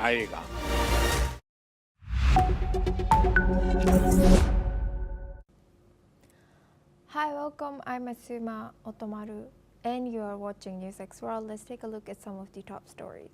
आएगा। Hi, welcome. I'm Asuma Otomaru, and you are watching NewsX World. Let's take a look at some of the top stories.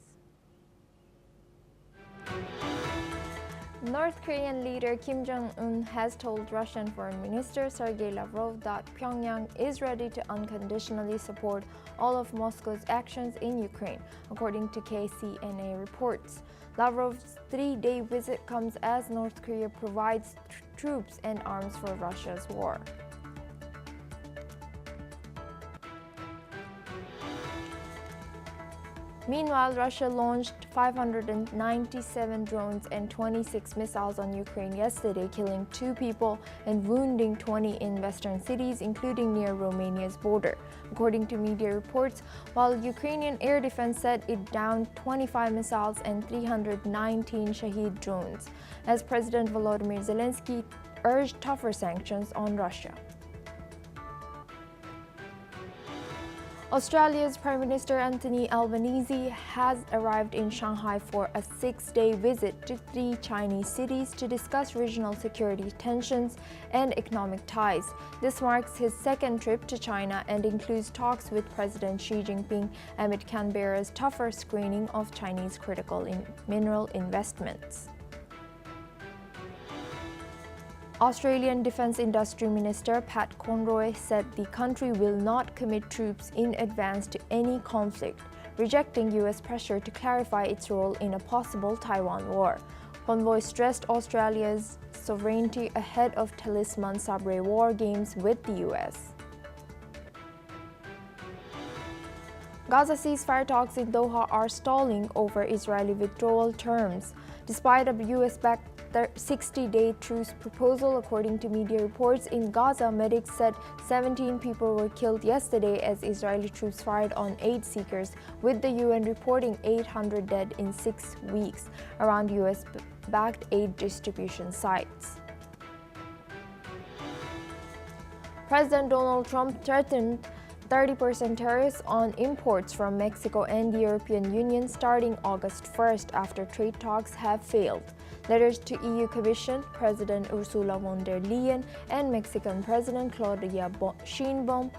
North Korean leader Kim Jong-un has told Russian Foreign Minister Sergei Lavrov that Pyongyang is ready to unconditionally support all of Moscow's actions in Ukraine, according to KCNA reports. Lavrov's three-day visit comes as North Korea provides troops and arms for Russia's war. Meanwhile, Russia launched 597 drones and 26 missiles on Ukraine yesterday, killing 2 people and wounding 20 in western cities, including near Romania's border. According to media reports, while Ukrainian air defense said it downed 25 missiles and 319 Shahed drones, as President Volodymyr Zelensky urged tougher sanctions on Russia. Australia's Prime Minister Anthony Albanese has arrived in Shanghai for a 6-day visit to 3 Chinese cities to discuss regional security tensions and economic ties. This marks his second trip to China and includes talks with President Xi Jinping amid Canberra's tougher screening of Chinese critical mineral investments. Australian Defence Industry Minister Pat Conroy said the country will not commit troops in advance to any conflict, rejecting US pressure to clarify its role in a possible Taiwan war. Conroy stressed Australia's sovereignty ahead of Talisman Sabre War Games with the US. Gaza ceasefire talks in Doha are stalling over Israeli withdrawal terms, despite a US-backed 60-day truce proposal. According to media reports in Gaza, medics said 17 people were killed yesterday as Israeli troops fired on aid seekers, with the UN reporting 800 dead in 6 weeks around US-backed aid distribution sites. President Donald Trump threatened 30% tariffs on imports from Mexico and the European Union starting August 1st after trade talks have failed. Letters to EU Commission President Ursula von der Leyen and Mexican President Claudia Sheinbaum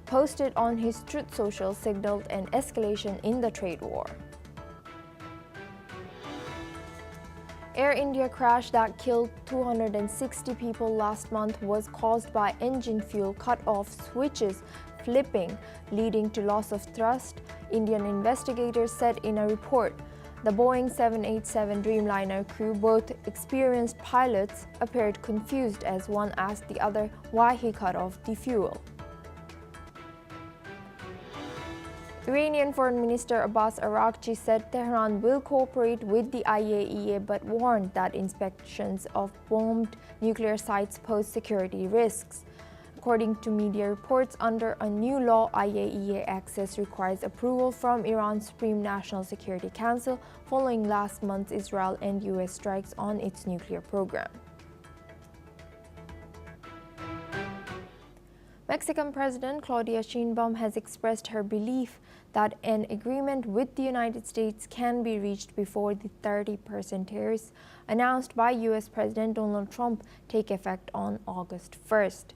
posted on his Truth Social signaled an escalation in the trade war. Air India crash that killed 260 people last month was caused by engine fuel cut-off switches flipping, leading to loss of thrust, Indian investigators said in a report. The Boeing 787 Dreamliner crew, both experienced pilots, appeared confused as one asked the other why he cut off the fuel. Iranian Foreign Minister Abbas Araghchi said Tehran will cooperate with the IAEA but warned that inspections of bombed nuclear sites pose security risks. According to media reports, under a new law, IAEA access requires approval from Iran's Supreme National Security Council following last month's Israel and US strikes on its nuclear program. Mexican President Claudia Sheinbaum has expressed her belief that an agreement with the United States can be reached before the 30% tariffs announced by US President Donald Trump take effect on August 1st.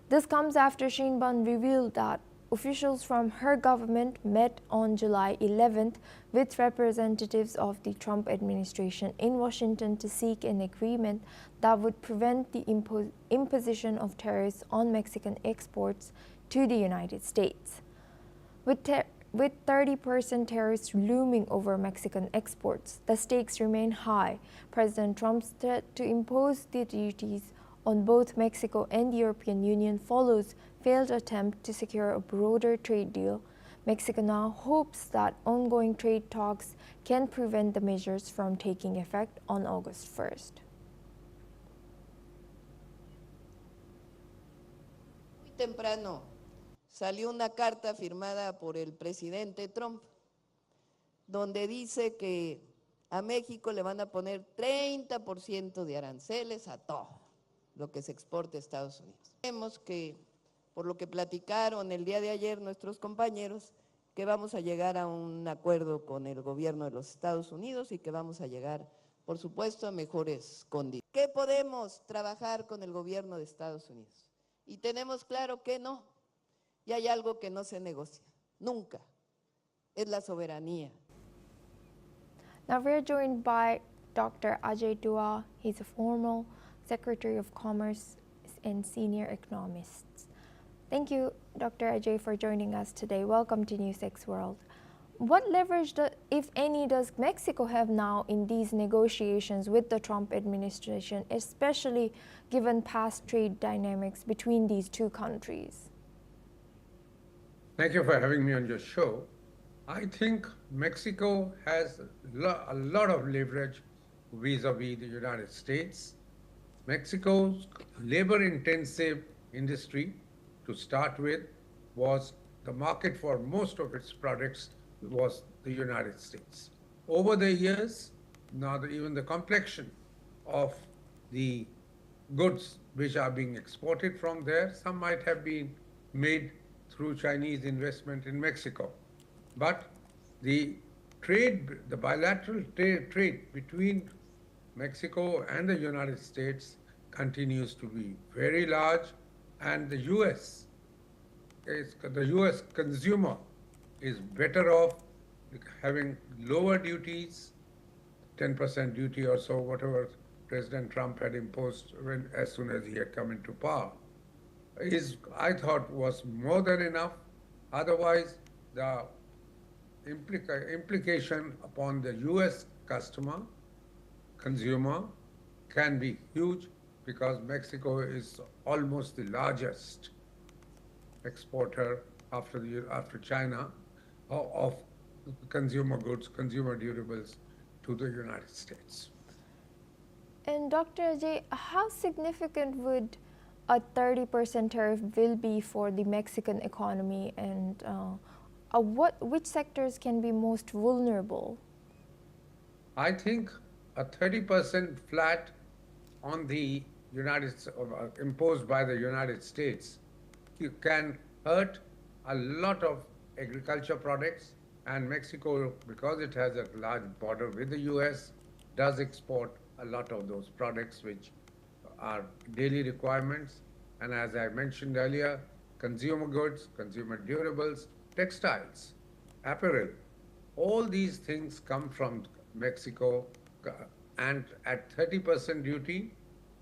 This comes after Sheinbaum revealed that officials from her government met on July 11th with representatives of the Trump administration in Washington to seek an agreement that would prevent the imposition of tariffs on Mexican exports to the United States. With 30% tariffs looming over Mexican exports, the stakes remain high. President Trump's threat to impose the duties on both Mexico and the European Union follows failed attempt to secure a broader trade deal. Mexico now hopes that ongoing trade talks can prevent the measures from taking effect on August 1st. Muy temprano salió una carta firmada por el presidente Trump, donde dice que a México le van a poner 30% de aranceles a todo lo que se exporte a Estados Unidos. Vemos que, por lo que platicaron el día de ayer nuestros compañeros, que vamos a llegar a un acuerdo con el gobierno de los Estados Unidos y que vamos a llegar, por supuesto, a mejores condiciones. ¿Qué podemos trabajar con el gobierno de Estados Unidos? Y tenemos claro que no, y hay algo que no se negocia, nunca, es la soberanía. Now we're joined by Dr. Ajay Dua. He's a former Secretary of Commerce and senior economist. Thank you, Dr. Ajay, for joining us today. Welcome to NewsX World. What leverage, if any, does Mexico have now in these negotiations with the Trump administration, especially given past trade dynamics between these two countries? Thank you for having me on your show. I think Mexico has a lot of leverage vis-a-vis the United States. Mexico's labor-intensive industry, to start with, was the market for most of its products was the United States. Over the years, now even the complexion of the goods which are being exported from there, some might have been made through Chinese investment in Mexico. But the trade, the bilateral trade between Mexico and the United States continues to be very large, and the US consumer is better off having lower duties, 10% duty or so, whatever President Trump had imposed as soon as he had come into power. I thought was more than enough. Otherwise, the implication upon the US consumer can be huge, because Mexico is almost the largest exporter after China of consumer goods, consumer durables to the United States. And Dr. Ajay, how significant would a 30% tariff will be for the Mexican economy, and which sectors can be most vulnerable? I think a 30% flat on the imposed by the United States can hurt a lot of agriculture products, and Mexico, because it has a large border with the US, does export a lot of those products which are daily requirements. And as I mentioned earlier, consumer goods, consumer durables, textiles, apparel, all these things come from Mexico, and at 30% duty,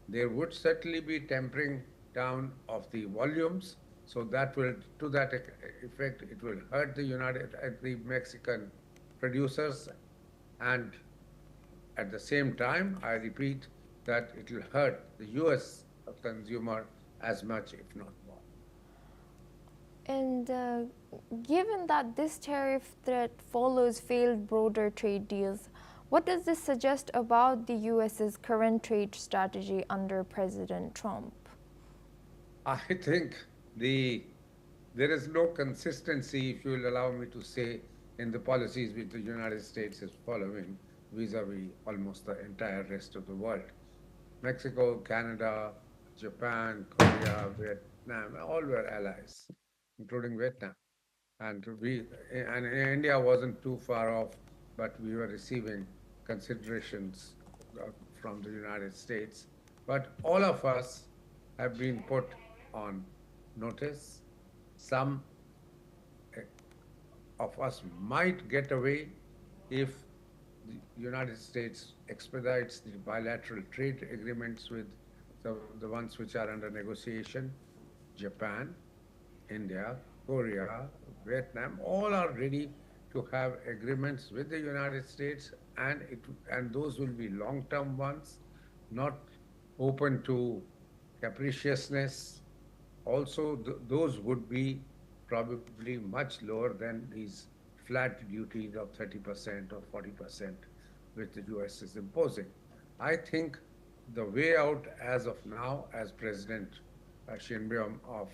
there would certainly be tempering down of the volumes. So that will, to that effect, it will hurt the Mexican producers, and at the same time, I repeat that it will hurt the US consumer as much, if not more. And given that this tariff threat follows failed broader trade deals, what does this suggest about the US's current trade strategy under President Trump? I think there is no consistency, if you will allow me to say, in the policies which the United States is following vis-a-vis almost the entire rest of the world. Mexico, Canada, Japan, Korea, Vietnam, all were allies, including Vietnam. And India wasn't too far off, but we were receiving considerations from the United States. But all of us have been put on notice. Some of us might get away if the United States expedites the bilateral trade agreements with the ones which are under negotiation. Japan, India, Korea, Vietnam, all are ready to have agreements with the United States, and those will be long-term ones, not open to capriciousness. Also, those would be probably much lower than these flat duties of 30% or 40% which the US is imposing. I think the way out as of now, as President Sheinbaum of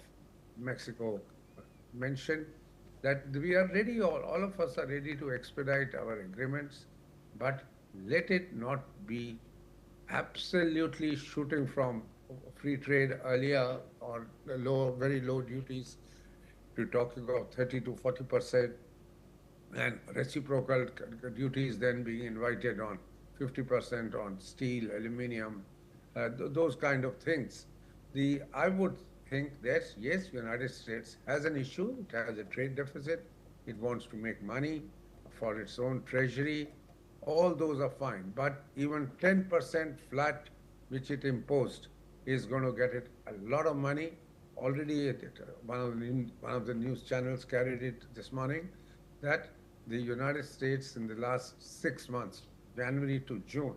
Mexico mentioned, that we are ready, all of us are ready to expedite our agreements, but let it not be absolutely shooting from free trade earlier or very low duties to talking of 30 to 40%. and reciprocal duties then being invited on 50% on steel, aluminum, those kind of things. I would think that yes, United States has an issue. It has a trade deficit. It wants to make money for its own treasury. All those are fine. But even 10% flat, which it imposed, is going to get it a lot of money. Already, one of the news channels carried it this morning that the United States in the last 6 months, January to June,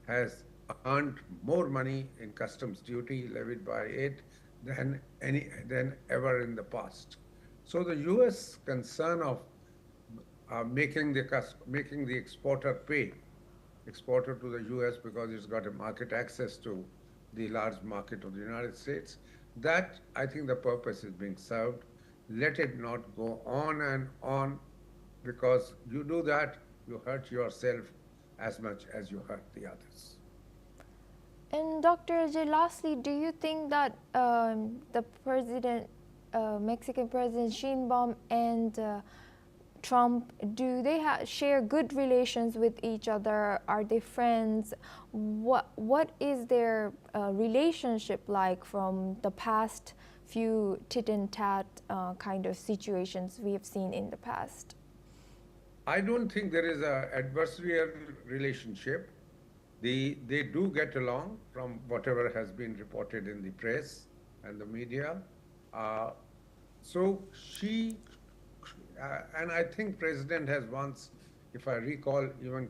has earned more money in customs duty levied by it than ever in the past. So the U.S. concern of making the exporter to the U.S. because it's got a market access to the large market of the United States. That I think the purpose is being served. Let it not go on and on, because you do that, you hurt yourself as much as you hurt the others. And Dr. Ajay, lastly, do you think that the Mexican President Sheinbaum and Trump, do they share good relations with each other? Are they friends? What is their relationship like from the past few tit-and-tat kind of situations we have seen in the past? I don't think there is an adversarial relationship. They do get along from whatever has been reported in the press and the media. So she, and I think President has once, if I recall, even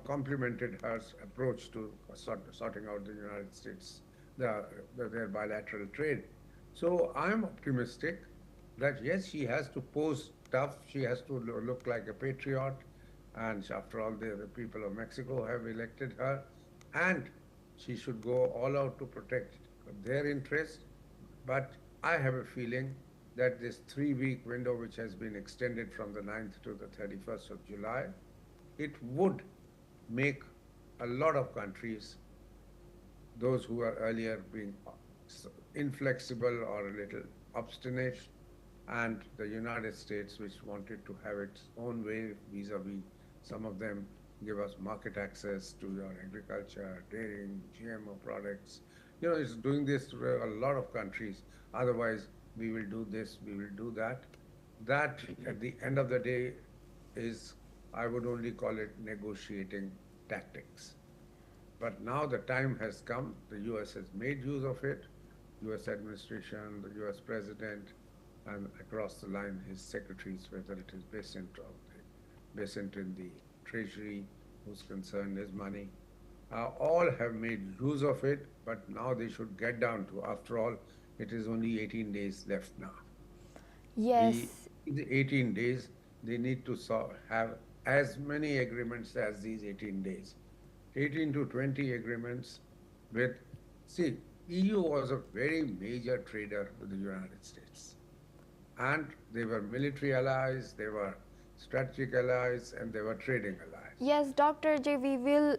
complimented her approach to sorting out the United States, their bilateral trade. So I'm optimistic that yes, she has to pose tough, she has to look like a patriot, and after all, the people of Mexico have elected her, and she should go all out to protect their interests. But I have a feeling that this 3-week window, which has been extended from the 9th to the 31st of July, it would make a lot of countries, those who were earlier being inflexible or a little obstinate, and the United States, which wanted to have its own way vis-a-vis, some of them give us market access to your agriculture, dairying, GMO products. It's doing this to a lot of countries. Otherwise, we will do this, we will do that. That, at the end of the day, is, I would only call it negotiating tactics. But now the time has come. The U.S. has made use of it. U.S. administration, the U.S. president, and across the line, his secretaries, whether it is Besant in the Treasury, whose concern is money, all have made use of it, but now they should get down to, after all, it is only 18 days left now. Yes. The 18 days, they need to have as many agreements as these 18 days. 18 to 20 agreements with, see, EU was a very major trader with the United States. And they were military allies, they were strategic allies, and they were trading allies. Yes, Dr. J,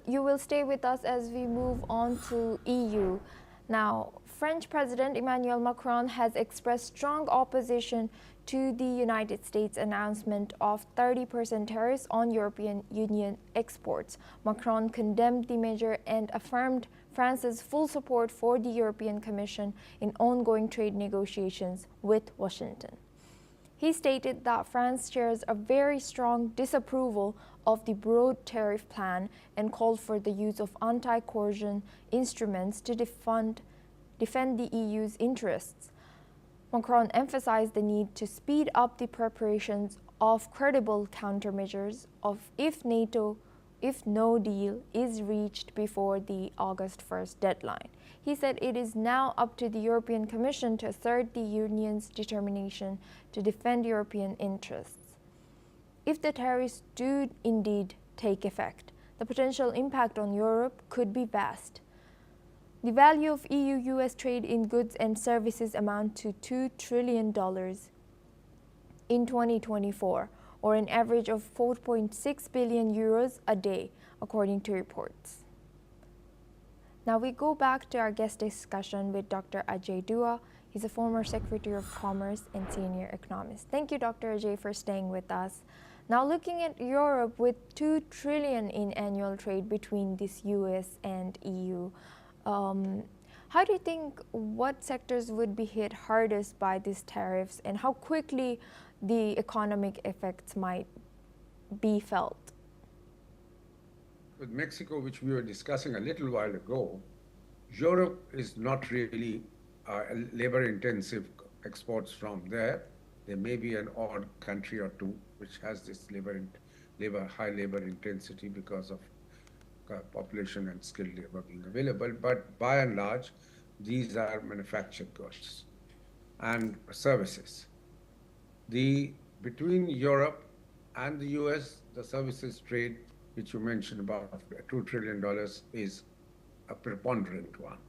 you will stay with us as we move on to EU. Now, French President Emmanuel Macron has expressed strong opposition to the United States announcement of 30% tariffs on European Union exports. Macron condemned the measure and affirmed France's full support for the European Commission in ongoing trade negotiations with Washington. He stated that France shares a very strong disapproval of the broad tariff plan and called for the use of anti-coercion instruments to defend the EU's interests. Macron emphasized the need to speed up the preparations of credible countermeasures if no deal is reached before the August 1st deadline. He said it is now up to the European Commission to assert the Union's determination to defend European interests. If the tariffs do indeed take effect, the potential impact on Europe could be vast. The value of EU-US trade in goods and services amount to $2 trillion in 2024, or an average of 4.6 billion euros a day, according to reports. Now we go back to our guest discussion with Dr. Ajay Dua. He's a former Secretary of Commerce and Senior Economist. Thank you, Dr. Ajay, for staying with us. Now looking at Europe with 2 trillion in annual trade between this US and EU, how do you think what sectors would be hit hardest by these tariffs and how quickly the economic effects might be felt? With Mexico, which we were discussing a little while ago, Europe is not really labor-intensive exports from there. There may be an odd country or two which has this high labor intensity because of population and skilled labor being available. But by and large, these are manufactured goods and services. Between Europe and the US, the services trade, which you mentioned about $2 trillion, is a preponderant one.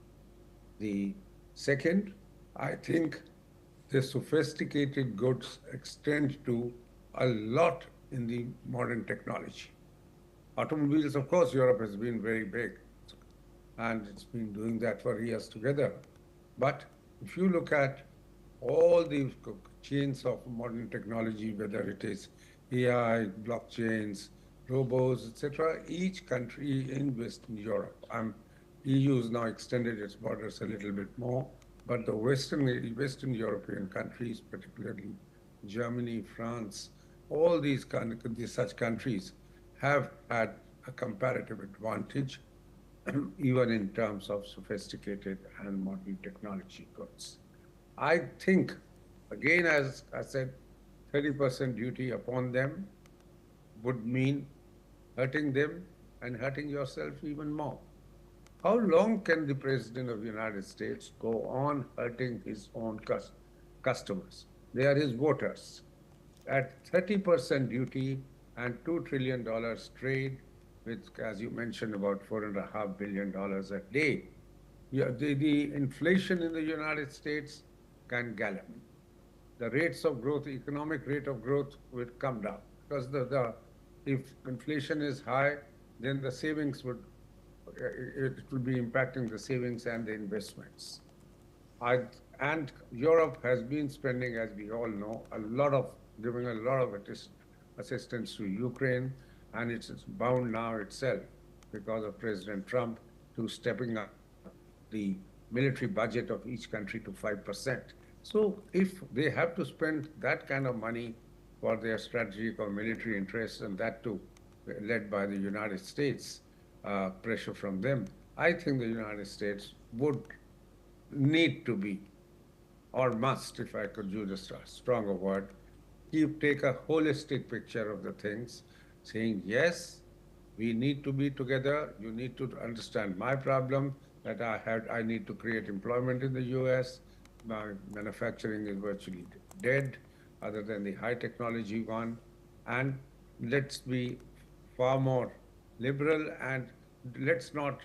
The second, I think the sophisticated goods extend to a lot in the modern technology. Automobiles, of course, Europe has been very big, and it's been doing that for years together. But if you look at all the chains of modern technology, whether it is AI, blockchains, robots, etc., each country in Western Europe, EU has now extended its borders a little bit more, but the Western European countries, particularly Germany, France, all these such countries have had a comparative advantage, even in terms of sophisticated and modern technology goods. I think, again, as I said, 30% duty upon them would mean hurting them and hurting yourself even more. How long can the President of the United States go on hurting his own customers? They are his voters. At 30% duty and $2 trillion trade with, as you mentioned, about $4.5 billion a day, the inflation in the United States can gallop. The rates of growth, economic rate of growth will come down because if inflation is high, then the savings it will be impacting the savings and the investments. And Europe has been spending, as we all know, giving a lot of assistance to Ukraine, and it's bound now itself because of President Trump to stepping up the military budget of each country to 5%. So if they have to spend that kind of money for their strategic or military interests, and that too led by the United States, pressure from them, I think the United States would need to be, or must, if I could use a stronger word, take a holistic picture of the things, saying, yes, we need to be together. You need to understand my problem, that I need to create employment in the US. My manufacturing is virtually dead, other than the high technology one. And let's be far more liberal, and let's not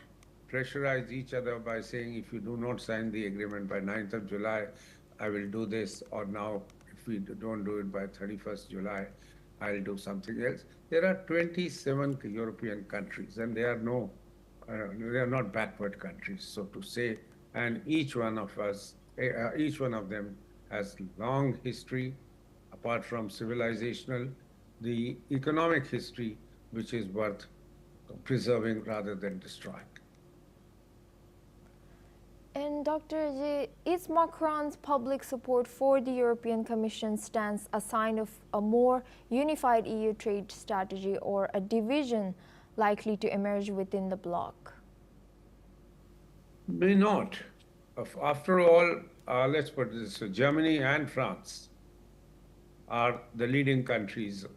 pressurize each other by saying, if you do not sign the agreement by 9th of July, I will do this, or now if we don't do it by 31st July, I'll do something else. There are 27 European countries, and they are not backward countries, so to say, and each one of them has long history, apart from civilizational, the economic history, which is worth preserving rather than destroying. And Dr. Ajay, is Macron's public support for the European Commission stance a sign of a more unified EU trade strategy or a division likely to emerge within the bloc? May not. After all, let's put it this way, Germany and France are the leading countries,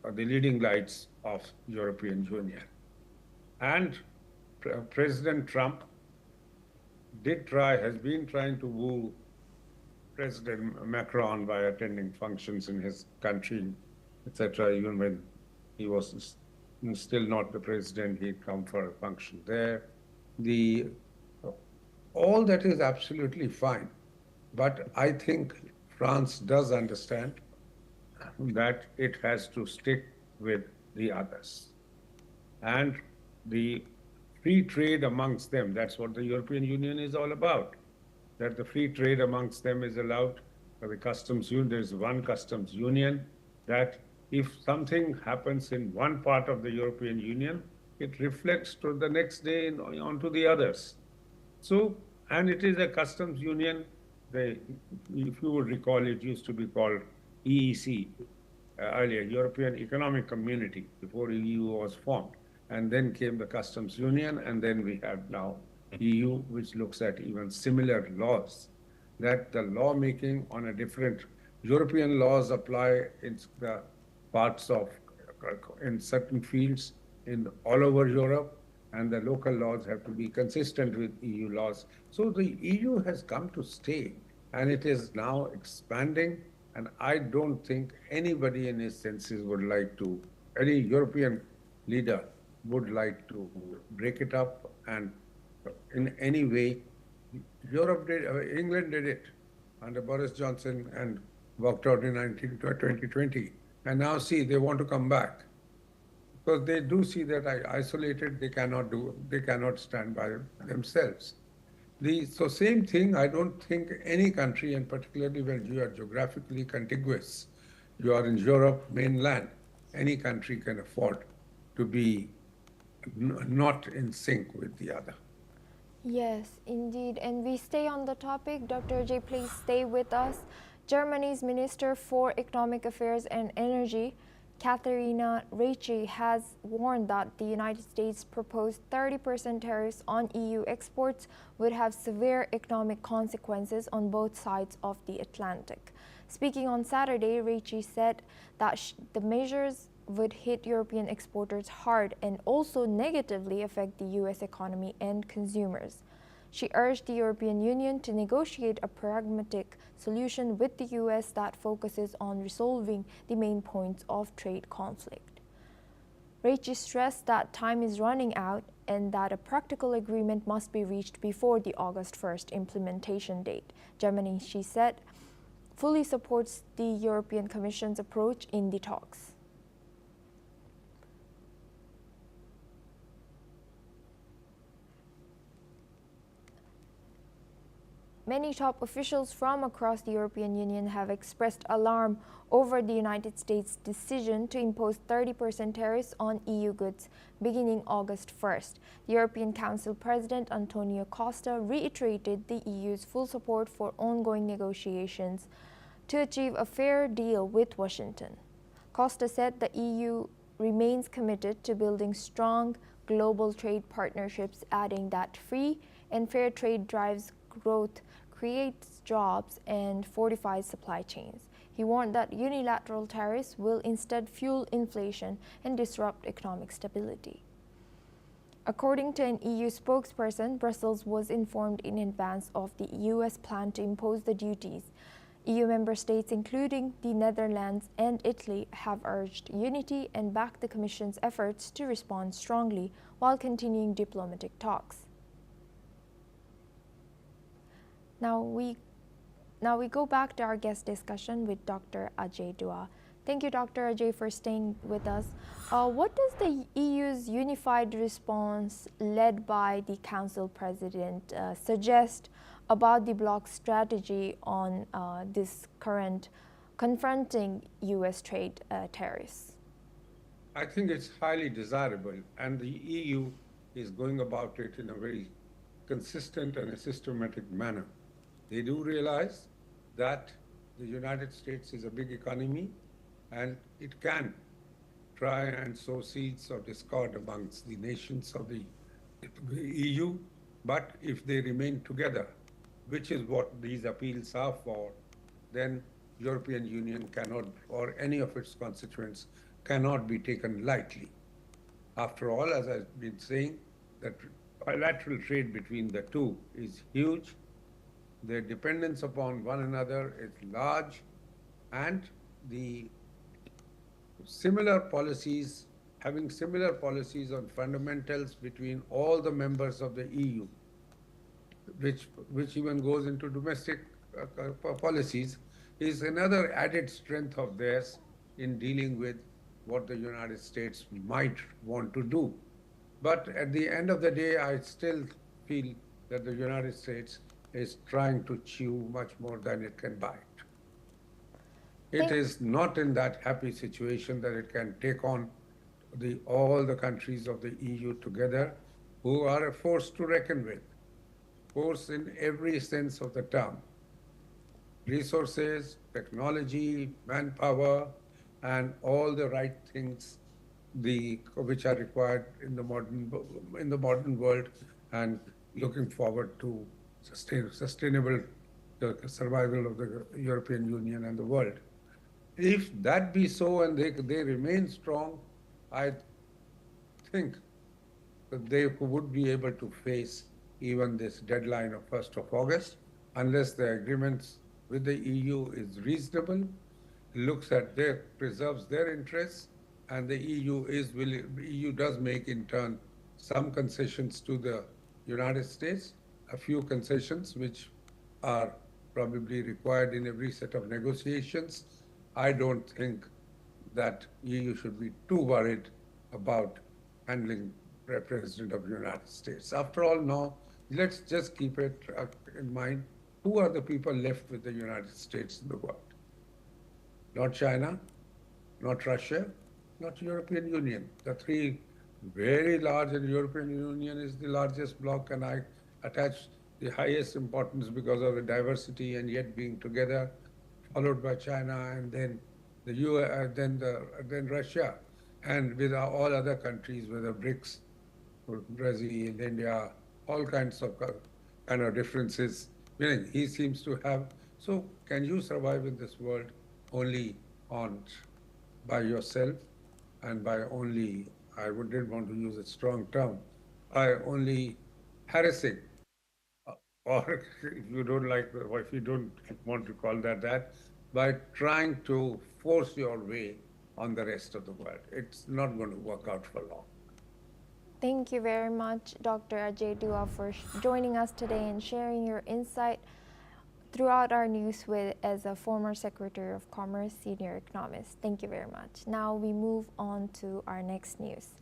the leading lights of European Union. And President Trump has been trying to woo President Macron by attending functions in his country, etc. Even when he was still not the president, he'd come for a function there. All that is absolutely fine. But I think France does understand that it has to stick with the others. And the free trade amongst them, that's what the European Union is all about, that the free trade amongst them is allowed for the customs union. There's one customs union that If something happens in one part of the European Union, it reflects to the next day onto the others. So, and it is a customs union. If you would recall, it used to be called EEC earlier, European Economic Community, before EU was formed. And then came the customs union, and then we have now EU, which looks at even similar laws, that the lawmaking on a different, European laws apply in the parts of, in certain fields in all over Europe, and the local laws have to be consistent with EU laws. So the EU has come to stay, and it is now expanding, and I don't think anybody in his senses would like to, any European leader would like to break it up, and in any way. Europe did, England did it under Boris Johnson and walked out in 2020. And now see, they want to come back because they do see that isolated, they cannot stand by themselves. So same thing, I don't think any country, and particularly when you are geographically contiguous, you are in Europe mainland, any country can afford to be not in sync with the other. Yes, indeed. And we stay on the topic. Dr. J, please stay with us. Germany's Minister for Economic Affairs and Energy, Katharina Reiche, has warned that the United States' proposed 30% tariffs on EU exports would have severe economic consequences on both sides of the Atlantic. Speaking on Saturday, Reiche said that the measures would hit European exporters hard and also negatively affect the US economy and consumers. She urged the European Union to negotiate a pragmatic solution with the US that focuses on resolving the main points of trade conflict. Reiche stressed that time is running out and that a practical agreement must be reached before the August 1st implementation date. Germany, she said, fully supports the European Commission's approach in the talks. Many top officials from across the European Union have expressed alarm over the United States' decision to impose 30% tariffs on EU goods beginning August 1st. The European Council President Antonio Costa reiterated the EU's full support for ongoing negotiations to achieve a fair deal with Washington. Costa said the EU remains committed to building strong global trade partnerships, adding that free and fair trade drives growth, creates jobs, and fortifies supply chains. He warned that unilateral tariffs will instead fuel inflation and disrupt economic stability. According to an EU spokesperson, Brussels was informed in advance of the US plan to impose the duties. EU member states, including the Netherlands and Italy, have urged unity and backed the Commission's efforts to respond strongly while continuing diplomatic talks. Now we go back to our guest discussion with Dr. Ajay Dua. Thank you, Dr. Ajay, for staying with us. What does the EU's unified response led by the Council President suggest about the bloc's strategy on this current confronting US trade tariffs? I think it's highly desirable, and the EU is going about it in a very consistent and a systematic manner. They do realize that the United States is a big economy and it can try and sow seeds of discord amongst the nations of the EU, but if they remain together, which is what these appeals are for, then European Union cannot, or any of its constituents, cannot be taken lightly. After all, as I've been saying, that bilateral trade between the two is huge. Their dependence upon one another is large, and the similar policies, having similar policies on fundamentals between all the members of the EU, which even goes into domestic policies, is another added strength of theirs in dealing with what the United States might want to do. But at the end of the day, I still feel that the United States is trying to chew much more than it can bite. It is not in that happy situation that it can take on all the countries of the EU together, who are a force to reckon with, force in every sense of the term. Resources, technology, manpower, and all the right things which are required in the modern world, and looking forward to sustainable survival of the European Union and the world. If that be so and they remain strong, I think that they would be able to face even this deadline of 1st of August, unless the agreements with the EU is reasonable, preserves their interests, and the EU does make in turn some concessions to the United States, a few concessions which are probably required in every set of negotiations. I don't think that EU should be too worried about handling the President of the United States. After all, now, let's just keep it in mind, who are the people left with the United States in the world? Not China, not Russia, not European Union. The three very large, and European Union is the largest bloc, and I attach the highest importance because of the diversity and yet being together, followed by China, and then the US, then Russia, and with all other countries, whether BRICS, Brazil, India, all kinds of kind of differences. Meaning he seems to have. So can you survive in this world only by yourself, and by only, I wouldn't want to use a strong term, by only harassing, or if you don't like, or if you don't want to call that, by trying to force your way on the rest of the world. It's not going to work out for long. Thank you very much, Dr. Ajay Dua, for joining us today and sharing your insight throughout our news as a former Secretary of Commerce, senior economist. Thank you very much. Now we move on to our next news.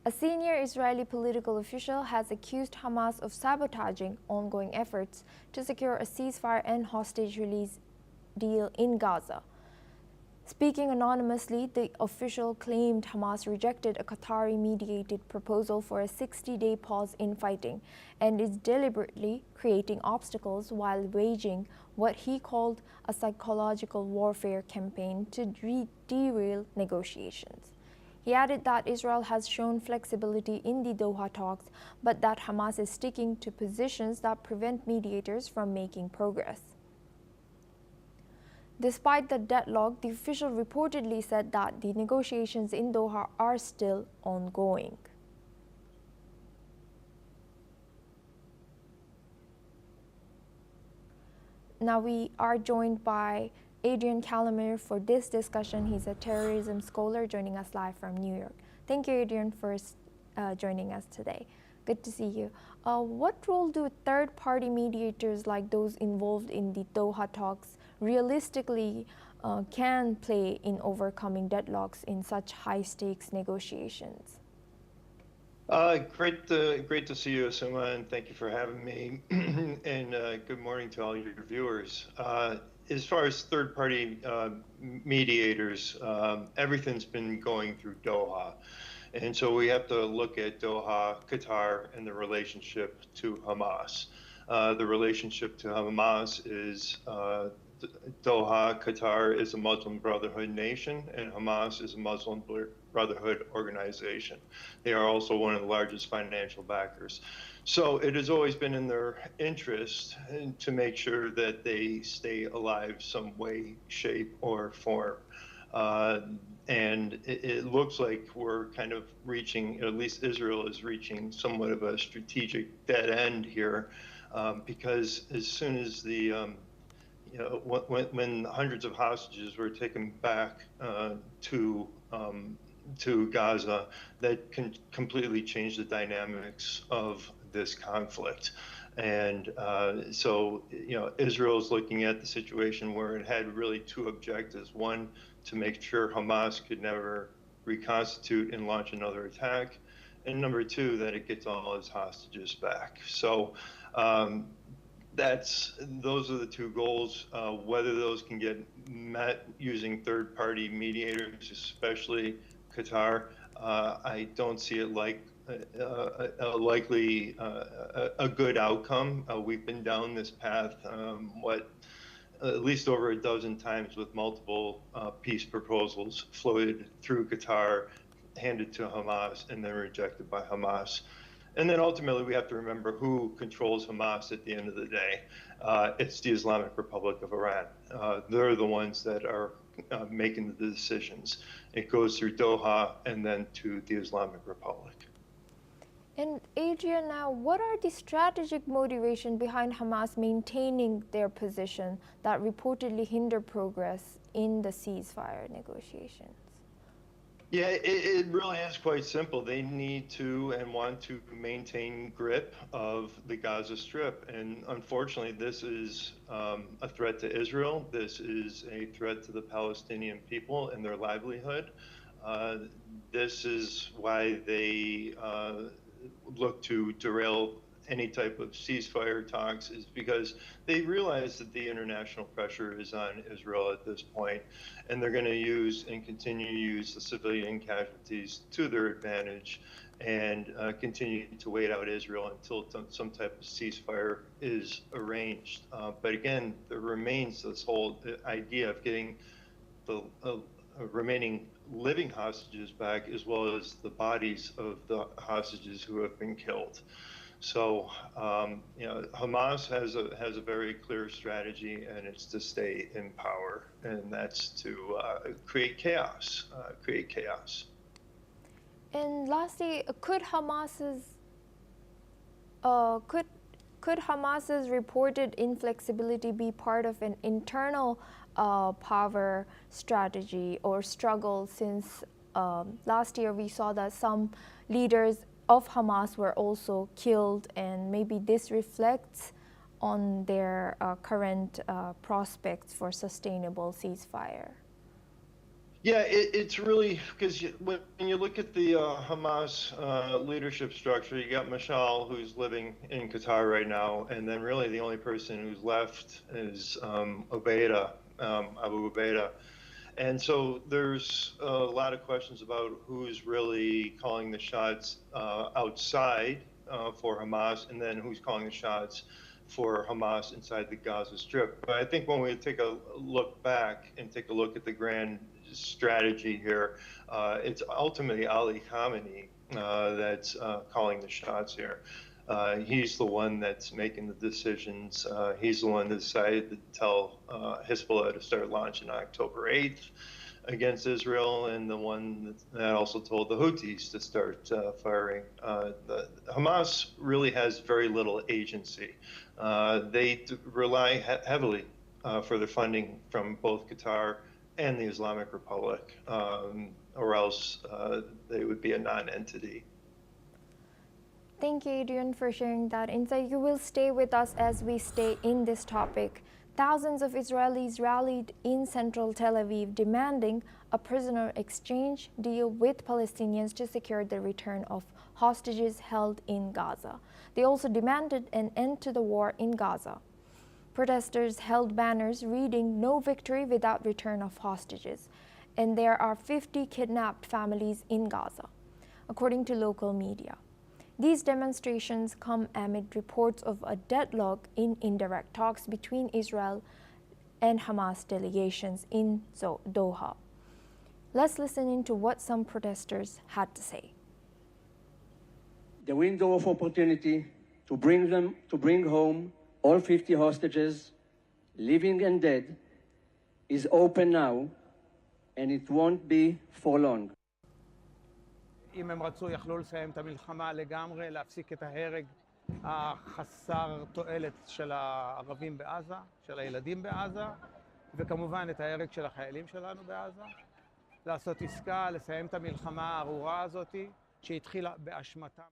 A senior Israeli political official has accused Hamas of sabotaging ongoing efforts to secure a ceasefire and hostage release deal in Gaza. Speaking anonymously, the official claimed Hamas rejected a Qatari-mediated proposal for a 60-day pause in fighting and is deliberately creating obstacles while waging what he called a psychological warfare campaign to derail negotiations. He added that Israel has shown flexibility in the Doha talks, but that Hamas is sticking to positions that prevent mediators from making progress. Despite the deadlock, the official reportedly said that the negotiations in Doha are still ongoing. Now we are joined by Adrian Calamere for this discussion. He's a terrorism scholar joining us live from New York. Thank you, Adrian, for joining us today. Good to see you. What role do third-party mediators like those involved in the Doha talks realistically can play in overcoming deadlocks in such high-stakes negotiations? Great to see you, Asuma, and thank you for having me. And good morning to all your viewers. As far as third-party mediators, everything's been going through Doha. And so we have to look at Doha, Qatar, and the relationship to Hamas. The relationship to Hamas is Doha, Qatar is a Muslim Brotherhood nation, and Hamas is a Muslim Brotherhood organization. They are also one of the largest financial backers. So it has always been in their interest to make sure that they stay alive some way, shape, or form. And it looks like we're kind of reaching, at least Israel is reaching somewhat of a strategic dead end here, because as soon as the when hundreds of hostages were taken back to Gaza, that can completely change the dynamics of this conflict. And so, Israel is looking at the situation where it had really two objectives. One, to make sure Hamas could never reconstitute and launch another attack. And number two, that it gets all its hostages back. So those are the two goals. Whether those can get met using third-party mediators, especially Qatar, I don't see it like likely a good outcome. We've been down this path, at least over a dozen times with multiple peace proposals floated through Qatar, handed to Hamas, and then rejected by Hamas. And then ultimately, we have to remember who controls Hamas at the end of the day. It's the Islamic Republic of Iran. They're the ones that are making the decisions. It goes through Doha and then to the Islamic Republic. And Adrian, now, what are the strategic motivation behind Hamas maintaining their position that reportedly hinder progress in the ceasefire negotiations? Yeah, it really is quite simple. They need to and want to maintain grip of the Gaza Strip. And unfortunately, this is a threat to Israel. This is a threat to the Palestinian people and their livelihood. This is why they look to derail any type of ceasefire talks, is because they realize that the international pressure is on Israel at this point, and they're going to use and continue to use the civilian casualties to their advantage and continue to wait out Israel until some type of ceasefire is arranged. But again, there remains this whole idea of getting the remaining living hostages back, as well as the bodies of the hostages who have been killed. So, Hamas has a very clear strategy, and it's to stay in power, and that's to create chaos. And lastly, could Hamas's reported inflexibility be part of an internal power strategy or struggle? Since last year we saw that some leaders of Hamas were also killed, and maybe this reflects on their current prospects for sustainable ceasefire. Yeah, it's really, because when you look at the Hamas leadership structure, you got Mashal, who's living in Qatar right now, and then really the only person who's left is Abu Ubaidah. And so there's a lot of questions about who's really calling the shots outside for Hamas, and then who's calling the shots for Hamas inside the Gaza Strip. But I think when we take a look back and take a look at the grand strategy here, it's ultimately Ali Khamenei that's calling the shots here. He's the one that's making the decisions. He's the one that decided to tell Hezbollah to start launching on October 8th against Israel, and the one that also told the Houthis to start firing. Hamas really has very little agency. They rely heavily for their funding from both Qatar and the Islamic Republic, or else they would be a non-entity. Thank you, Adrian, for sharing that insight. You will stay with us as we stay in this topic. Thousands of Israelis rallied in central Tel Aviv demanding a prisoner exchange deal with Palestinians to secure the return of hostages held in Gaza. They also demanded an end to the war in Gaza. Protesters held banners reading "No victory without return of hostages," and there are 50 kidnapped families in Gaza, according to local media. These demonstrations come amid reports of a deadlock in indirect talks between Israel and Hamas delegations in Doha. Let's listen into what some protesters had to say. The window of opportunity to bring home all 50 hostages, living and dead, is open now, and it won't be for long. אם הם רצו, יכלו לסיים את המלחמה לגמרי, להפסיק את ההרג החסר תועלת של הערבים בעזה, של הילדים בעזה, וכמובן את ההרג של החיילים שלנו בעזה. לעשות עסקה, לסיים את המלחמה הארורה הזאת, שהתחילה באשמתם.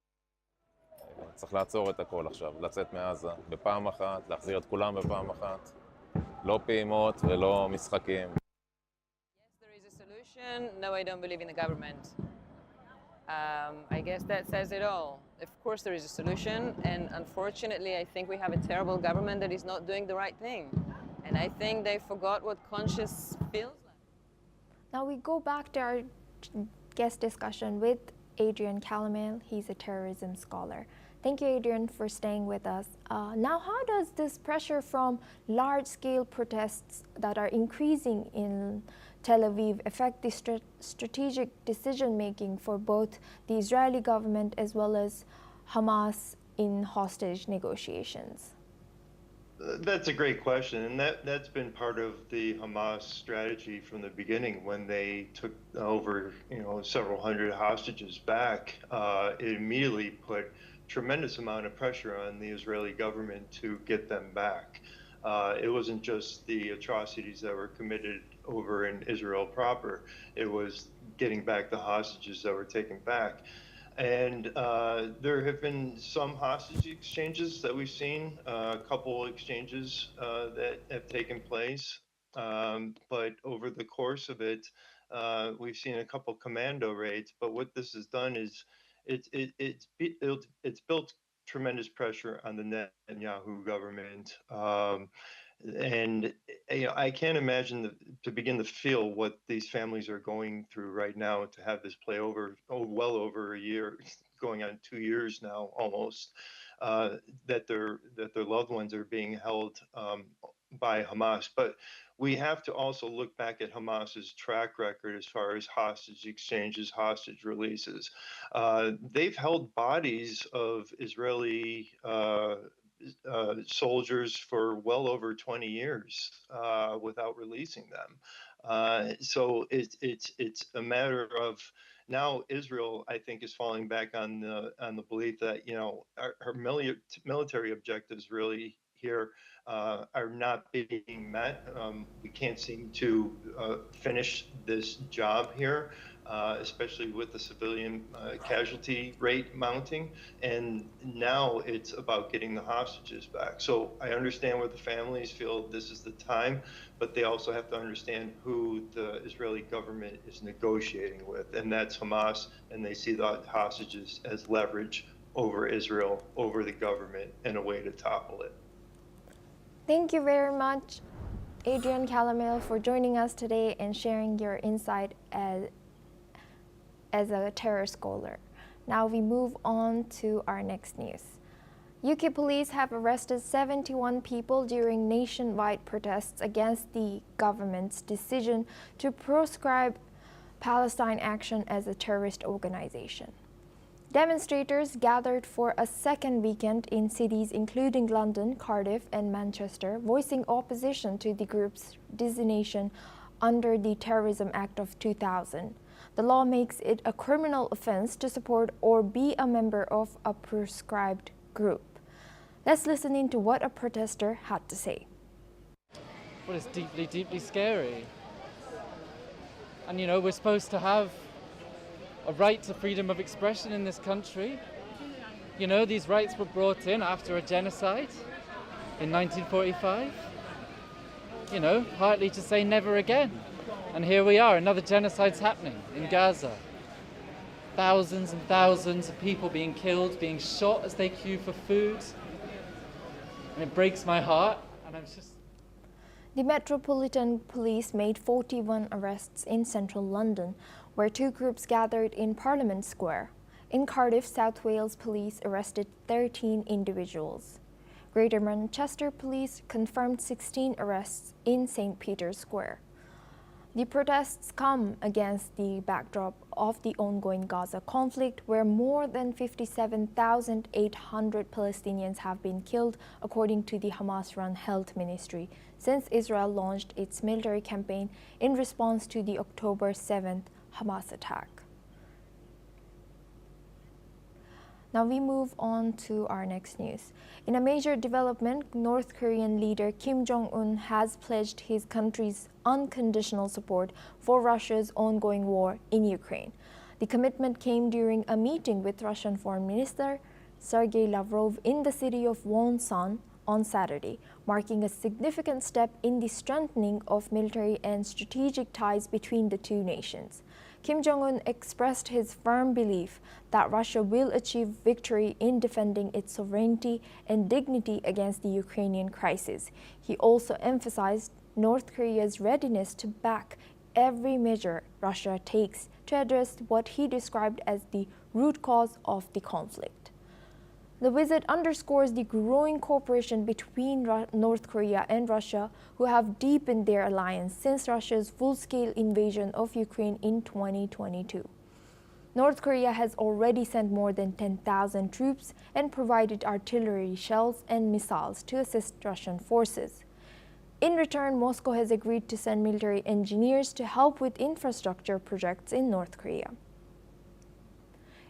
צריך לעצור את הכל עכשיו, לצאת מעזה בפעם אחת, להחזיר את כולם בפעם אחת. לא פעימות ולא משחקים. Yes, there is a solution. No, I don't believe in the government. I guess that says it all. Of course there is a solution, and unfortunately I think we have a terrible government that is not doing the right thing. And I think they forgot what conscience feels like. Now we go back to our guest discussion with Adrian Calomel. He's a terrorism scholar. Thank you, Adrian, for staying with us. Now, how does this pressure from large-scale protests that are increasing in Tel Aviv affect the strategic decision-making for both the Israeli government as well as Hamas in hostage negotiations? That's a great question, and that's been part of the Hamas strategy from the beginning. When they took over, several hundred hostages back, it immediately put tremendous amount of pressure on the Israeli government to get them back. It wasn't just the atrocities that were committed over in Israel proper; it was getting back the hostages that were taken back. And there have been some hostage exchanges that we've seen, a couple exchanges that have taken place. But over the course of it, we've seen a couple commando raids. But what this has done is it's built tremendous pressure on the Netanyahu government. And I can't imagine to begin to feel what these families are going through right now to have this play over well over a year, going on 2 years now almost, that their loved ones are being held by Hamas. But we have to also look back at Hamas's track record as far as hostage exchanges, hostage releases. They've held bodies of Israeli soldiers for well over 20 years without releasing them. So it's a matter of now Israel, I think, is falling back on the belief that our military objectives really here are not being met. We can't seem to finish this job here, especially with the civilian casualty rate mounting. And now it's about getting the hostages back. So I understand where the families feel this is the time, but they also have to understand who the Israeli government is negotiating with, and that's Hamas, and they see the hostages as leverage over Israel, over the government, and a way to topple it. Thank you very much, Adrian Calomel, for joining us today and sharing your insight as a terror scholar. Now we move on to our next news. UK police have arrested 71 people during nationwide protests against the government's decision to proscribe Palestine Action as a terrorist organization. Demonstrators gathered for a second weekend in cities including London, Cardiff, and Manchester, voicing opposition to the group's designation under the Terrorism Act of 2000. The law makes it a criminal offense to support or be a member of a proscribed group. Let's listen into what a protester had to say. Well, it's deeply, deeply scary. And we're supposed to have a right to freedom of expression in this country. These rights were brought in after a genocide in 1945. Partly to say never again. And here we are, another genocide's happening in Gaza. Thousands and thousands of people being killed, being shot as they queue for food. And it breaks my heart, and I'm just... The Metropolitan Police made 41 arrests in central London, where two groups gathered in Parliament Square. In Cardiff, South Wales Police arrested 13 individuals. Greater Manchester Police confirmed 16 arrests in St. Peter's Square. The protests come against the backdrop of the ongoing Gaza conflict, where more than 57,800 Palestinians have been killed, according to the Hamas-run Health Ministry, since Israel launched its military campaign in response to the October 7th Hamas attack. Now we move on to our next news. In a major development, North Korean leader Kim Jong-un has pledged his country's unconditional support for Russia's ongoing war in Ukraine. The commitment came during a meeting with Russian Foreign Minister Sergei Lavrov in the city of Wonsan on Saturday, marking a significant step in the strengthening of military and strategic ties between the two nations. Kim Jong-un expressed his firm belief that Russia will achieve victory in defending its sovereignty and dignity against the Ukrainian crisis. He also emphasized North Korea's readiness to back every measure Russia takes to address what he described as the root cause of the conflict. The visit underscores the growing cooperation between North Korea and Russia, who have deepened their alliance since Russia's full-scale invasion of Ukraine in 2022. North Korea has already sent more than 10,000 troops and provided artillery shells and missiles to assist Russian forces. In return, Moscow has agreed to send military engineers to help with infrastructure projects in North Korea.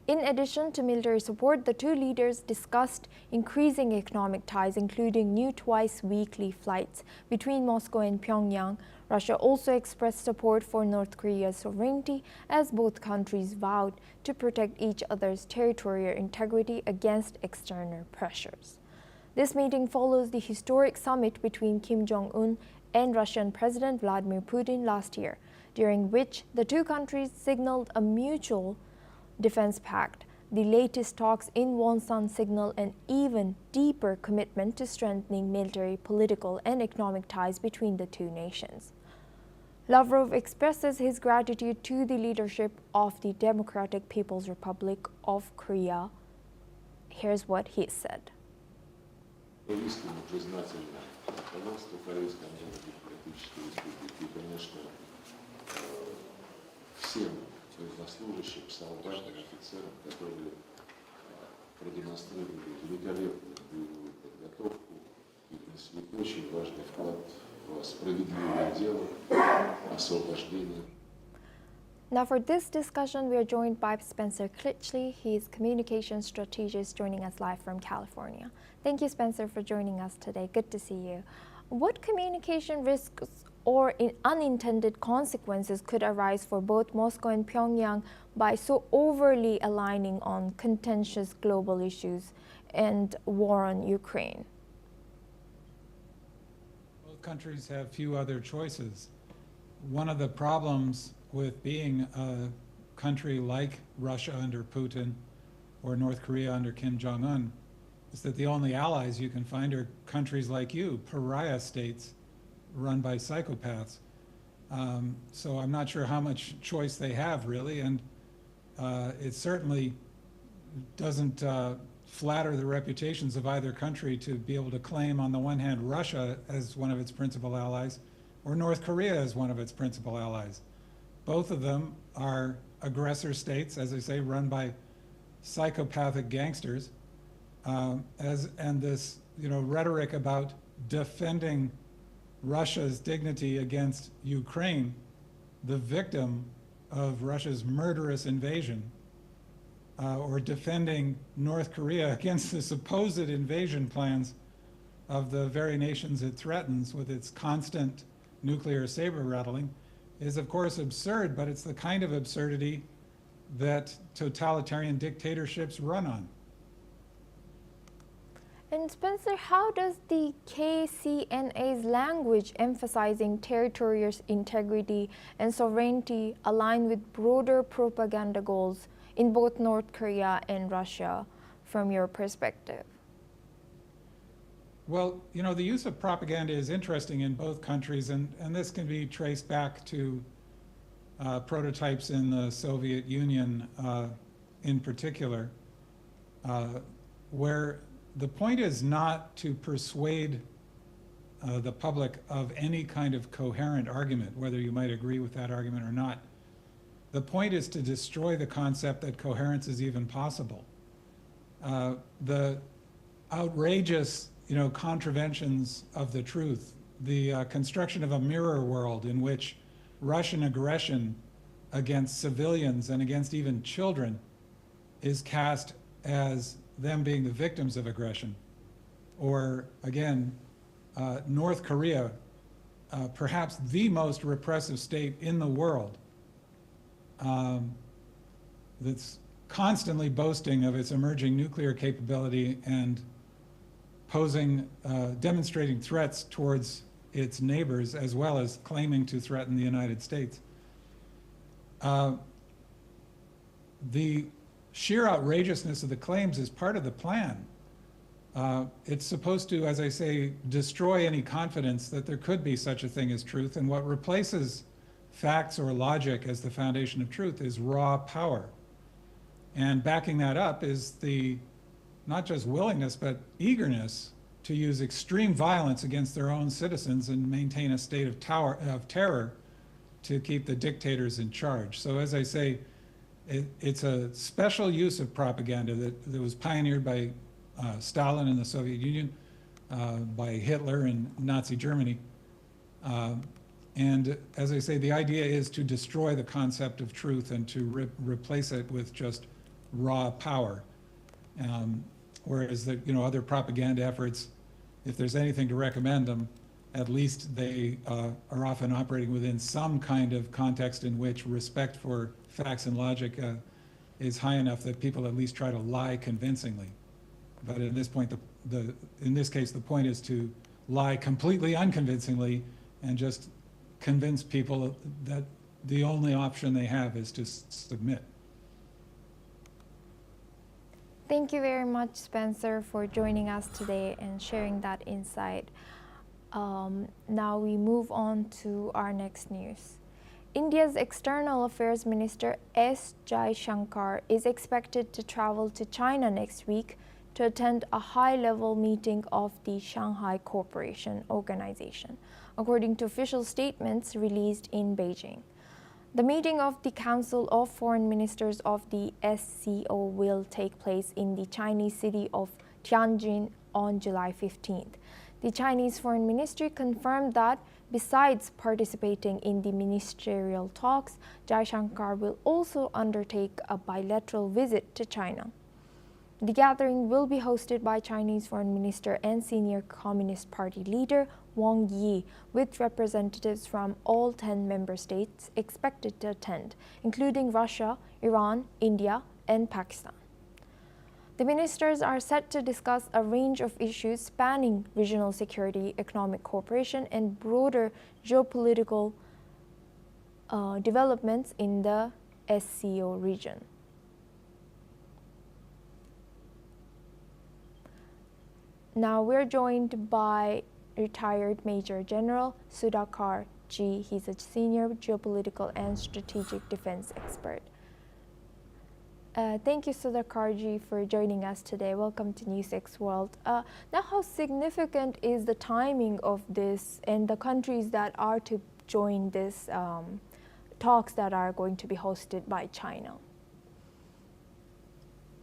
In addition to military support, the two leaders discussed increasing economic ties, including new twice-weekly flights between Moscow and Pyongyang. Russia also expressed support for North Korea's sovereignty, as both countries vowed to protect each other's territorial integrity against external pressures. This meeting follows the historic summit between Kim Jong-un and Russian President Vladimir Putin last year, during which the two countries signaled a mutual defense pact. The latest talks in Wonsan signal an even deeper commitment to strengthening military, political, and economic ties between the two nations. Lavrov expresses his gratitude to the leadership of the Democratic People's Republic of Korea. Here's what he said. Искренне признательны руководству Корейской Народно-Демократической Республики и, конечно, всем военнослужащим, солдатам, офицерам, которые продемонстрировали великолепную боевую подготовку и внесли очень важный вклад в справедливое дело освобождения. Now for this discussion, we are joined by Spencer Critchley. He is communication strategist joining us live from California. Thank you, Spencer, for joining us today. Good to see you. What communication risks or unintended consequences could arise for both Moscow and Pyongyang by so overly aligning on contentious global issues and war on Ukraine? Both countries have few other choices. One of the problems with being a country like Russia under Putin or North Korea under Kim Jong-un is that the only allies you can find are countries like you, pariah states run by psychopaths. So I'm not sure how much choice they have, really, and it certainly doesn't flatter the reputations of either country to be able to claim, on the one hand, Russia as one of its principal allies or North Korea as one of its principal allies. Both of them are aggressor states, as I say, run by psychopathic gangsters. And this, rhetoric about defending Russia's dignity against Ukraine, the victim of Russia's murderous invasion, or defending North Korea against the supposed invasion plans of the very nations it threatens with its constant nuclear saber rattling, is of course absurd, but it's the kind of absurdity that totalitarian dictatorships run on. And Spencer, how does the KCNA's language emphasizing territorial integrity and sovereignty align with broader propaganda goals in both North Korea and Russia from your perspective? Well, the use of propaganda is interesting in both countries, and this can be traced back to prototypes in the Soviet Union in particular, where the point is not to persuade the public of any kind of coherent argument, whether you might agree with that argument or not. The point is to destroy the concept that coherence is even possible. The outrageous contraventions of the truth, the construction of a mirror world in which Russian aggression against civilians and against even children is cast as them being the victims of aggression. Or again, North Korea, perhaps the most repressive state in the world, that's constantly boasting of its emerging nuclear capability and demonstrating threats towards its neighbors, as well as claiming to threaten the United States. the sheer outrageousness of the claims is part of the plan. It's supposed to, as I say, destroy any confidence that there could be such a thing as truth. And what replaces facts or logic as the foundation of truth is raw power. And backing that up is the not just willingness, but eagerness to use extreme violence against their own citizens and maintain a state of terror to keep the dictators in charge. So as I say, it's a special use of propaganda that was pioneered by Stalin in the Soviet Union, by Hitler in Nazi Germany. And as I say, the idea is to destroy the concept of truth and to replace it with just raw power. Whereas the other propaganda efforts, if there's anything to recommend them, at least they are often operating within some kind of context in which respect for facts and logic is high enough that people at least try to lie convincingly. But at this point, in this case, the point is to lie completely unconvincingly and just convince people that the only option they have is to submit. Thank you very much, Spencer, for joining us today and sharing that insight. Now we move on to our next news. India's External Affairs Minister S. Jaishankar is expected to travel to China next week to attend a high-level meeting of the Shanghai Cooperation Organization, according to official statements released in Beijing. The meeting of the Council of Foreign Ministers of the SCO will take place in the Chinese city of Tianjin on July 15th. The Chinese Foreign Ministry confirmed that besides participating in the ministerial talks, Jaishankar will also undertake a bilateral visit to China. The gathering will be hosted by Chinese Foreign Minister and senior Communist Party leader Wang Yi, with representatives from all 10 member states expected to attend, including Russia, Iran, India, and Pakistan. The ministers are set to discuss a range of issues spanning regional security, economic cooperation, and broader geopolitical developments in the SCO region. Now we're joined by retired Major General Sudhakar G. He's a senior geopolitical and strategic defense expert. Thank you, Sudhakar Ji, for joining us today. Welcome to NewsX World. Now, how significant is the timing of this and the countries that are to join this talks that are going to be hosted by China?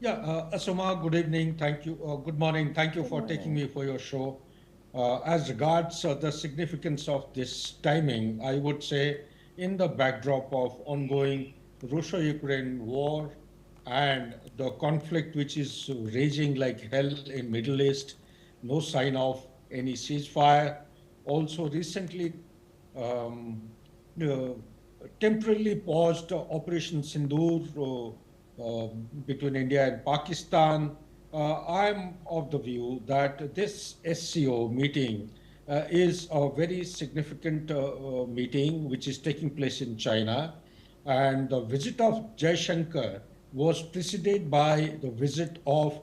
Yeah, Asuma, good evening. Thank you. Good morning. Thank you for taking me for your show. As regards the significance of this timing, I would say in the backdrop of ongoing Russia-Ukraine war and the conflict which is raging like hell in Middle East, no sign of any ceasefire. Also recently temporarily paused Operation Sindoor between India and Pakistan. I'm of the view that this SCO meeting is a very significant meeting which is taking place in China, and the visit of Jaishankar was preceded by the visit of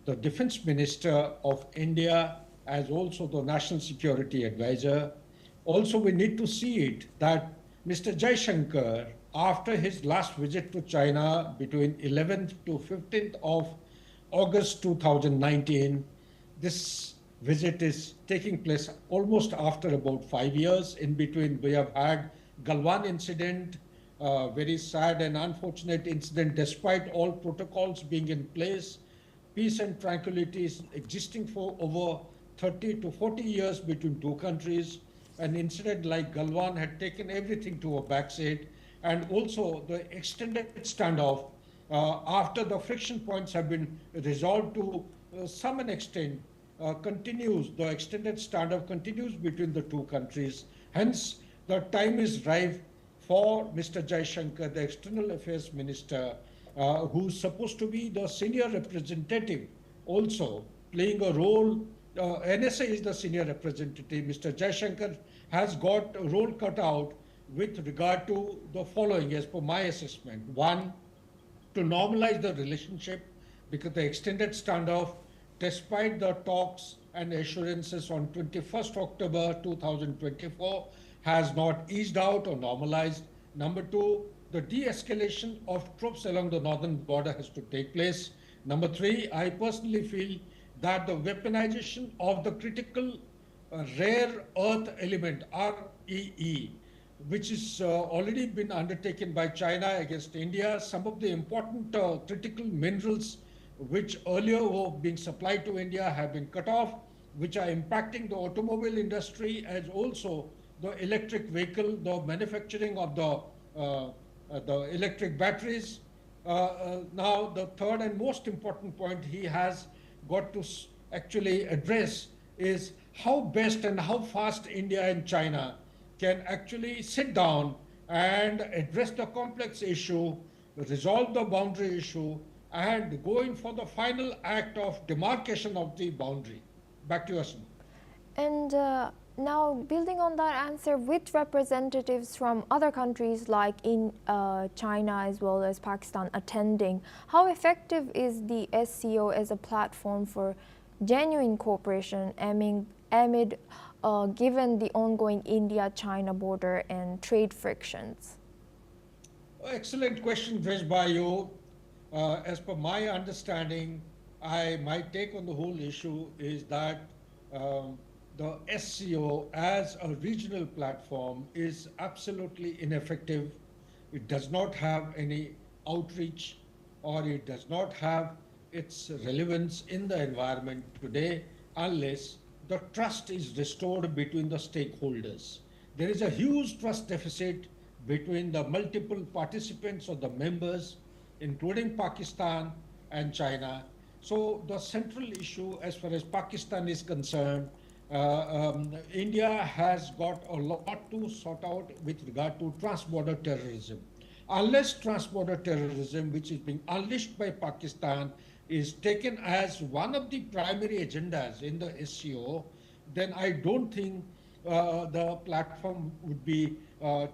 the Defense Minister of India as also the National Security Advisor. Also, we need to see it that Mr. Jaishankar, after his last visit to China between 11th to 15th of August 2019, this visit is taking place almost after about 5 years. In between, we have had Galwan incident, very sad and unfortunate incident. Despite all protocols being in place, peace and tranquility is existing for over 30 to 40 years between two countries. An incident like Galwan had taken everything to a backseat, and also the extended standoff after the friction points have been resolved to some extent continues. The extended standoff continues between the two countries. Hence, the time is ripe for Mr. Jaishankar, the External Affairs Minister, who's supposed to be the senior representative, also playing a role. NSA is the senior representative. Mr. Jaishankar has got a role cut out with regard to the following, as per my assessment. One, to normalize the relationship, because the extended standoff, despite the talks and assurances on 21st October 2024, has not eased out or normalized. Number two, the de-escalation of troops along the northern border has to take place. Number three, I personally feel that the weaponization of the critical rare earth element, REE, which is already been undertaken by China against India. Some of the important critical minerals which earlier were being supplied to India have been cut off, which are impacting the automobile industry as also the electric vehicle, the manufacturing of the electric batteries. Now, the third and most important point he has got to actually address is how best and how fast India and China can actually sit down and address the complex issue, resolve the boundary issue, and go in for the final act of demarcation of the boundary. Back to you, Asma. And now, building on that answer, with representatives from other countries like in China as well as Pakistan attending, how effective is the SCO as a platform for genuine cooperation amid given the ongoing India-China border and trade frictions? Excellent question raised by you. As per my understanding, my take on the whole issue is that the SCO as a regional platform is absolutely ineffective. It does not have any outreach, or it does not have its relevance in the environment today unless the trust is restored between the stakeholders. There is a huge trust deficit between the multiple participants or the members, including Pakistan and China. So the central issue as far as Pakistan is concerned, India has got a lot to sort out with regard to trans-border terrorism. Unless trans-border terrorism, which is being unleashed by Pakistan, is taken as one of the primary agendas in the SCO, then I don't think the platform would be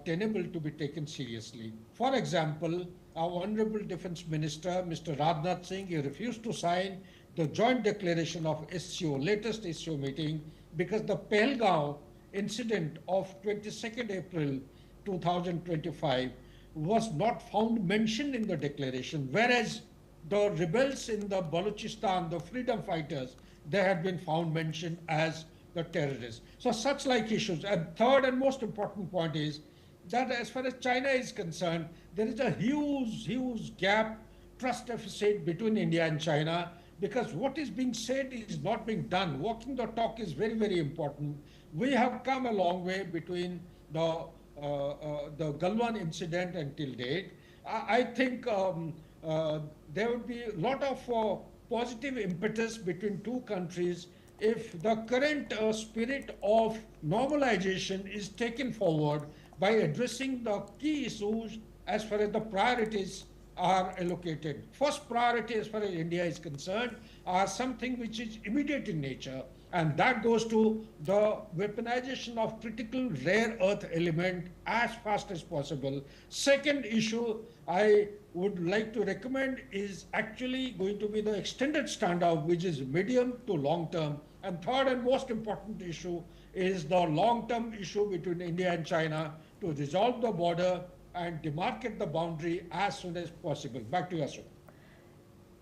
tenable to be taken seriously. For example, our Honorable Defense Minister, Mr. Rajnath Singh, he refused to sign the joint declaration of SCO, latest SCO meeting, because the Pahalgaon incident of 22nd April 2025 was not found mentioned in the declaration, whereas the rebels in the Balochistan, the freedom fighters, they had been found mentioned as the terrorists. So such like issues. And third and most important point is that as far as China is concerned, there is a huge gap, trust deficit between India and China, because what is being said is not being done. Walking the talk is very, very important. We have come a long way between the Galwan incident until date. I think there would be a lot of positive impetus between two countries if the current spirit of normalization is taken forward by addressing the key issues as far as the priorities are allocated. First priority as far as India is concerned are something which is immediate in nature, and that goes to the weaponization of critical rare earth element as fast as possible. Second issue I would like to recommend is actually going to be the extended standoff, which is medium to long term. And third and most important issue is the long-term issue between India and China to resolve the border and demarcate the boundary as soon as possible. Back to you, Ashok.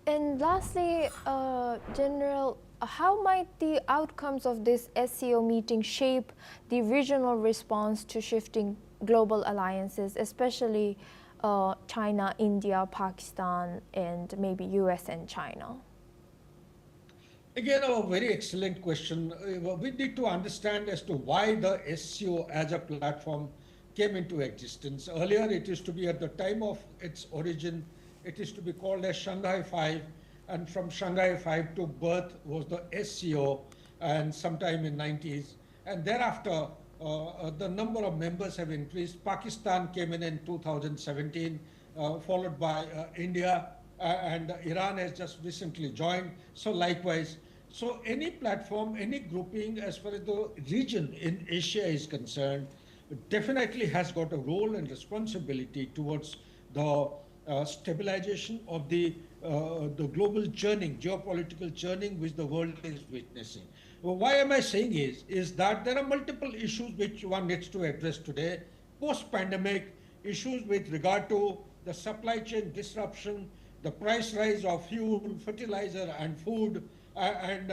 And lastly, General, how might the outcomes of this SCO meeting shape the regional response to shifting global alliances, especially China, India, Pakistan, and maybe US and China? Again, a very excellent question. We need to understand as to why the SCO as a platform came into existence. Earlier, it used to be at the time of its origin, it used to be called as Shanghai 5, and from Shanghai 5 to birth was the SCO, and sometime in 90s. And thereafter, the number of members have increased. Pakistan came in 2017, followed by India, and Iran has just recently joined. So likewise, so any platform, any grouping as far as the region in Asia is concerned, definitely has got a role and responsibility towards the stabilization of the global churning, geopolitical churning which the world is witnessing. Well, why am I saying is that there are multiple issues which one needs to address today. Post-pandemic issues with regard to the supply chain disruption, the price rise of fuel, fertilizer and food, and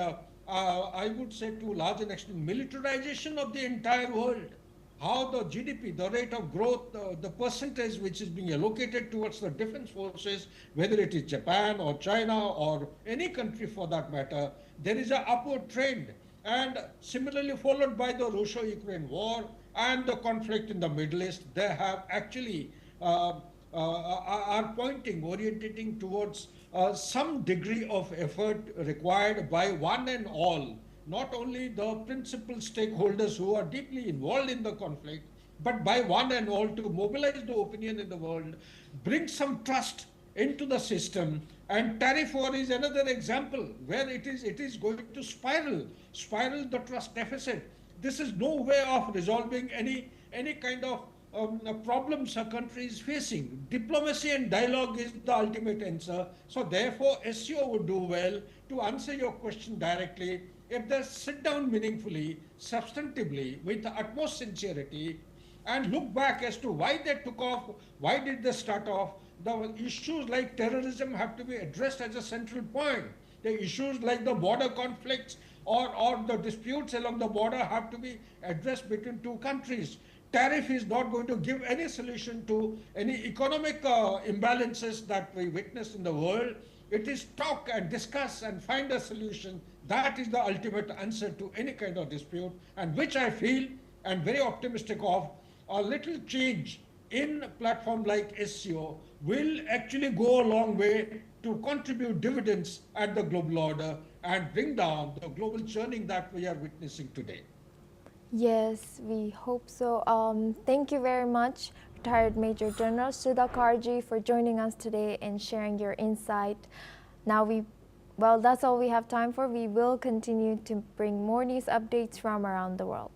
I would say to a large extent militarization of the entire world. How the GDP, the rate of growth, the percentage which is being allocated towards the defense forces, whether it is Japan or China or any country for that matter, there is an upward trend. And similarly followed by the Russia-Ukraine war and the conflict in the Middle East, they have actually are pointing, orientating towards some degree of effort required by one and all, not only the principal stakeholders who are deeply involved in the conflict, but by one and all to mobilize the opinion in the world, bring some trust into the system. And tariff war is another example where it is going to spiral the trust deficit. This is no way of resolving any kind of problems a country is facing. Diplomacy and dialogue is the ultimate answer. So therefore, SEO would do well to answer your question directly if they sit down meaningfully, substantively, with the utmost sincerity, and look back as to why they took off, why did they start off. The issues like terrorism have to be addressed as a central point. The issues like the border conflicts or the disputes along the border have to be addressed between two countries. Tariff is not going to give any solution to any economic imbalances that we witness in the world. It is talk and discuss and find a solution. That is the ultimate answer to any kind of dispute, and which I feel and very optimistic of. A little change in a platform like SEO will actually go a long way to contribute dividends at the global order and bring down the global churning that we are witnessing today. Yes, we hope so. Thank you very much, retired Major General Sudhakarji, for joining us today and sharing your insight. Now well, that's all we have time for. We will continue to bring more news updates from around the world.